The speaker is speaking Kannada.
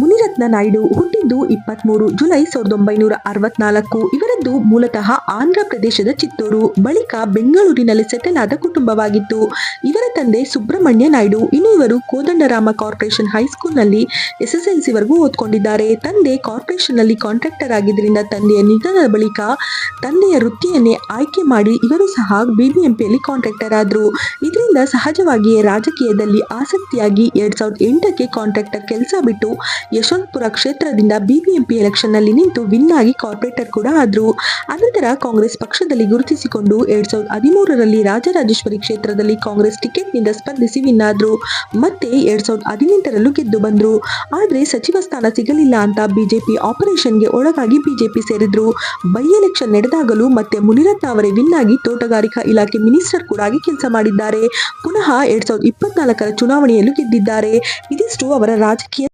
ಮುನಿರತ್ನ ನಾಯ್ಡು ಹುಟ್ಟಿದ್ದು 23 ಜುಲೈ 1964. ಇವರದ್ದು ಮೂಲತಃ ಆಂಧ್ರ ಪ್ರದೇಶದ ಚಿತ್ತೂರು, ಬಳಿಕ ಬೆಂಗಳೂರಿನಲ್ಲಿ ಸೆಟಲ್ ಆದ ಕುಟುಂಬವಾಗಿತ್ತು. ಇವರ ತಂದೆ ಸುಬ್ರಹ್ಮಣ್ಯ ನಾಯ್ಡು. ಇನ್ನು ಇವರು ಕೋದಂಡರಾಮ ಕಾರ್ಪೊರೇಷನ್ ಹೈಸ್ಕೂಲ್ನಲ್ಲಿ SSLCವರೆಗೂ ಓದ್ಕೊಂಡಿದ್ದಾರೆ. ತಂದೆ ಕಾರ್ಪೊರೇಷನ್ನಲ್ಲಿ ಕಾಂಟ್ರಾಕ್ಟರ್ ಆಗಿದ್ದರಿಂದ ತಂದೆಯ ನಿಧನದ ಬಳಿಕ ತಂದೆಯ ವೃತ್ತಿಯನ್ನೇ ಆಯ್ಕೆ ಮಾಡಿ ಇವರು ಸಹ BBMPಯಲ್ಲಿ ಕಾಂಟ್ರಾಕ್ಟರ್ ಆದ್ರು. ಇದರಿಂದ ಸಹಜವಾಗಿಯೇ ರಾಜಕೀಯದಲ್ಲಿ ಆಸಕ್ತಿಯಾಗಿ 2008ಕ್ಕೆ ಕಾಂಟ್ರಾಕ್ಟರ್ ಕೆಲಸ ಬಿಟ್ಟು ಯಶವಂತಪುರ ಕ್ಷೇತ್ರದಿಂದ BBMP ಎಲೆಕ್ಷನ್ನಲ್ಲಿ ನಿಂತು ವಿನ್ ಆಗಿ ಕಾರ್ಪೊರೇಟರ್ ಕೂಡ ಆದ್ರು. ಅನಂತರ ಕಾಂಗ್ರೆಸ್ ಪಕ್ಷದಲ್ಲಿ ಗುರುತಿಸಿಕೊಂಡು 2013ರಲ್ಲಿ ರಾಜರಾಜೇಶ್ವರಿ ಕ್ಷೇತ್ರದಲ್ಲಿ ಕಾಂಗ್ರೆಸ್ ಟಿಕೆಟ್ನಿಂದ ಸ್ಪರ್ಧಿಸಿ ವಿನ್ ಆದ್ರು. ಮತ್ತೆ 2018ರಲ್ಲೂ ಗೆದ್ದು ಬಂದ್ರು. ಆದ್ರೆ ಸಚಿವ ಸ್ಥಾನ ಸಿಗಲಿಲ್ಲ ಅಂತ ಬಿಜೆಪಿ ಆಪರೇಷನ್ಗೆ ಒಳಗಾಗಿ ಬಿಜೆಪಿ ಸೇರಿದ್ರು. ಬೈ ಎಲೆಕ್ಷನ್ ನಡೆದಾಗಲೂ ಮತ್ತೆ ಮುನಿರತ್ನ ಅವರೇ ವಿನ್ ಆಗಿ ತೋಟಗಾರಿಕಾ ಇಲಾಖೆ ಮಿನಿಸ್ಟರ್ ಕೂಡ ಆಗಿ ಕೆಲಸ ಮಾಡಿದ್ದಾರೆ. ಪುನಃ 2024ರ ಚುನಾವಣೆಯಲ್ಲೂ ಗೆದ್ದಿದ್ದಾರೆ. ಇದಿಷ್ಟು ಅವರ ರಾಜಕೀಯ